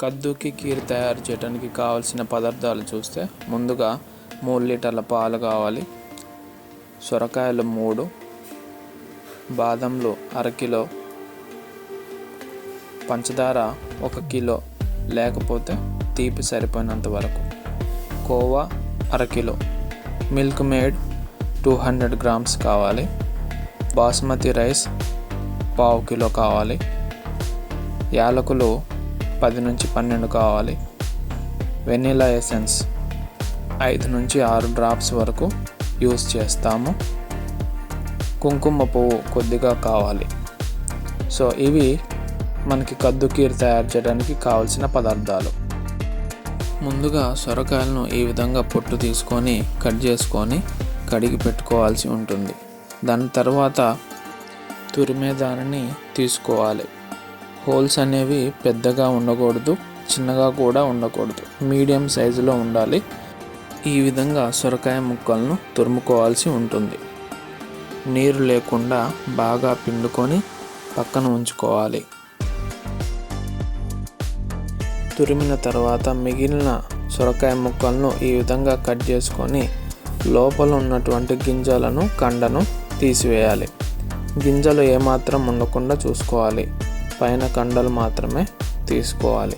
కద్దుకి కీర్ తయారు చేయడానికి కావాల్సిన పదార్థాలు చూస్తే ముందుగా 3 లీటర్ల పాలు కావాలి, సొరకాయలు 3, బాదంలు అరకిలో, పంచదార 1 కిలో లేకపోతే తీపి సరిపోయినంత వరకు, కోవా అరకిలో, మిల్క్ మేడ్ 200 గ్రామ్స్ కావాలి, బాస్మతి రైస్ 1/2 కిలో కావాలి, యాలకులు 10 నుంచి 12 కావాలి, వెనిలా ఎసెన్స్ 5 నుంచి 6 డ్రాప్స్ వరకు యూస్ చేస్తాము, కుంకుమ పువ్వు కొద్దిగా కావాలి. సో ఇవి మనకి కద్దు కీర్ తయారు చేయడానికి కావాల్సిన పదార్థాలు. ముందుగా సొరకాయలను ఈ విధంగా పొట్టు తీసుకొని కట్ చేసుకొని కడిగి పెట్టుకోవాల్సి ఉంటుంది. దాని తర్వాత తురిమే దానిని తీసుకోవాలి. హోల్స్ అనేవి పెద్దగా ఉండకూడదు, చిన్నగా కూడా ఉండకూడదు, మీడియం సైజులో ఉండాలి. ఈ విధంగా సొరకాయ ముక్కలను తురుముకోవాల్సి ఉంటుంది. నీరు లేకుండా బాగా పిండుకొని పక్కన ఉంచుకోవాలి. తురిమిన తర్వాత మిగిలిన సొరకాయ ముక్కలను ఈ విధంగా కట్ చేసుకొని లోపల ఉన్నటువంటి గింజలను కండను తీసివేయాలి. గింజలు ఏమాత్రం ఉండకుండా చూసుకోవాలి, పైన కండలు మాత్రమే తీసుకోవాలి.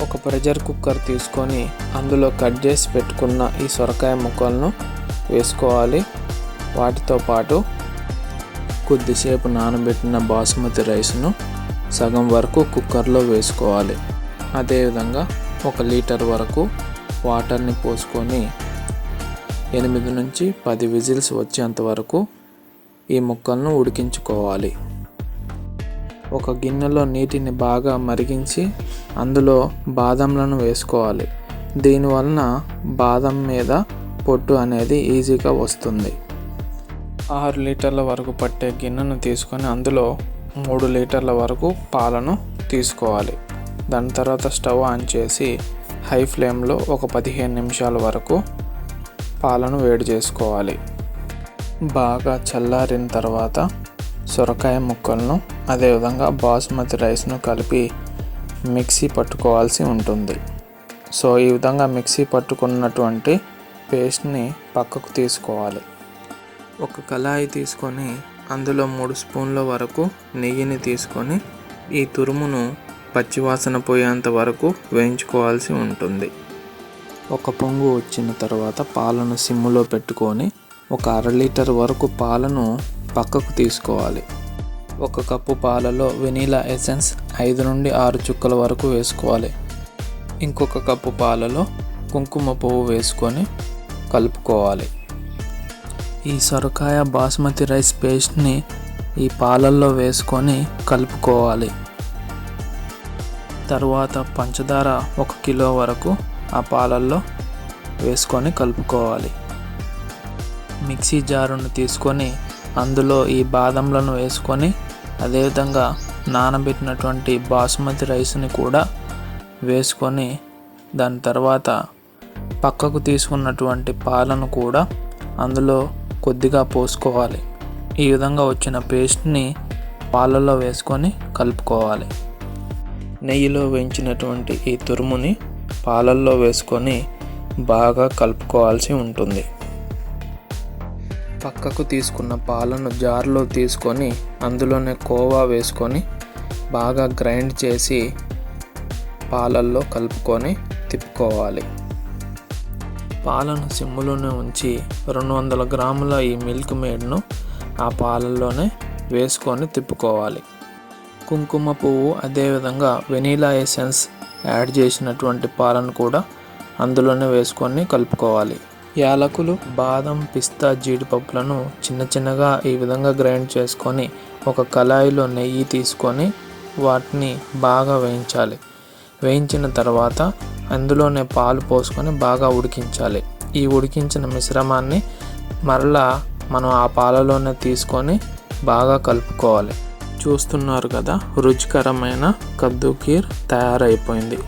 ఒక ప్రెషర్ కుక్కర్ తీసుకొని అందులో కట్ చేసి పెట్టుకున్న ఈ సొరకాయ ముక్కలను వేసుకోవాలి. వాటితో పాటు కొద్దిసేపు నానబెట్టిన బాస్మతి రైస్ను సగం వరకు కుక్కర్లో వేసుకోవాలి. అదేవిధంగా 1 లీటర్ వరకు వాటర్ని పోసుకొని 8 నుంచి 10 విజిల్స్ వచ్చేంత వరకు ఈ ముక్కలను ఉడికించుకోవాలి. ఒక గిన్నెలో నీటిని బాగా మరిగించి అందులో బాదంలను వేసుకోవాలి. దీనివలన బాదం మీద పొట్టు అనేది ఈజీగా వస్తుంది. 6 లీటర్ల వరకు పట్టే గిన్నెను తీసుకొని అందులో 3 లీటర్ల వరకు పాలను తీసుకోవాలి. దాని తర్వాత స్టవ్ ఆన్ చేసి హై ఫ్లేమ్లో ఒక 15 నిమిషాల వరకు పాలను వేడి చేసుకోవాలి. బాగా చల్లారిన తర్వాత సొరకాయ ముక్కలను అదేవిధంగా బాస్మతి రైస్ను కలిపి మిక్సీ పట్టుకోవాల్సి ఉంటుంది. సో ఈ విధంగా మిక్సీ పట్టుకున్నటువంటి పేస్ట్ని పక్కకు తీసుకోవాలి. ఒక కళాయి తీసుకొని అందులో 3 స్పూన్ల వరకు నెయ్యిని తీసుకొని ఈ తురుమును పచ్చివాసన పోయేంత వరకు వేయించుకోవాల్సి ఉంటుంది. ఒక పొంగు వచ్చిన తర్వాత పాలను సిమ్ములో పెట్టుకొని ఒక 1/2 లీటర్ వరకు పాలను పక్కకు తీసుకోవాలి. 1 కప్పు పాలలో వెనిలా ఎసెన్స్ 5 నుండి 6 చుక్కల వరకు వేసుకోవాలి. ఇంకొక కప్పు పాలలో కుంకుమ పువ్వు వేసుకొని కలుపుకోవాలి. ఈ సొరకాయ బాస్మతి రైస్ పేస్ట్ని ఈ పాలల్లో వేసుకొని కలుపుకోవాలి. తరువాత పంచదార 1 కిలో వరకు ఆ పాలల్లో వేసుకొని కలుపుకోవాలి. మిక్సీ జారును తీసుకొని అందులో ఈ బాదంలను వేసుకొని అదేవిధంగా నానబెట్టినటువంటి బాస్మతి రైస్ని కూడా వేసుకొని దాని తర్వాత పక్కకు తీసుకున్నటువంటి పాలను కూడా అందులో కొద్దిగా పోసుకోవాలి. ఈ విధంగా వచ్చిన పేస్ట్ని పాలలో వేసుకొని కలుపుకోవాలి. నెయ్యిలో వేయించినటువంటి ఈ తురుముని పాలల్లో వేసుకొని బాగా కలుపుకోవాల్సి ఉంటుంది. పక్కకు తీసుకున్న పాలను జార్లో తీసుకొని అందులోనే కోవా వేసుకొని బాగా గ్రైండ్ చేసి పాలల్లో కలుపుకొని తిప్పుకోవాలి. పాలను సిమ్ములోనే ఉంచి 200 గ్రాముల ఈ మిల్క్ మేడ్ను ఆ పాలల్లోనే వేసుకొని తిప్పుకోవాలి. కుంకుమ పువ్వు అదేవిధంగా వెనిలా ఎసెన్స్ యాడ్ చేసినటువంటి పాలను కూడా అందులోనే వేసుకొని కలుపుకోవాలి. యాలకులు, బాదం, పిస్తా, జీడిపప్పులను చిన్నగా ఈ విధంగా గ్రైండ్ చేసుకొని ఒక కళాయిలో నెయ్యి తీసుకొని వాటిని బాగా వేయించాలి. వేయించిన తర్వాత అందులోనే పాలు పోసుకొని బాగా ఉడికించాలి. ఈ ఉడికించిన మిశ్రమాన్ని మరలా మనం ఆ పాలలోనే తీసుకొని బాగా కలుపుకోవాలి. చూస్తున్నారు కదా, రుచికరమైన కద్దు కీర్ తయారైపోయింది.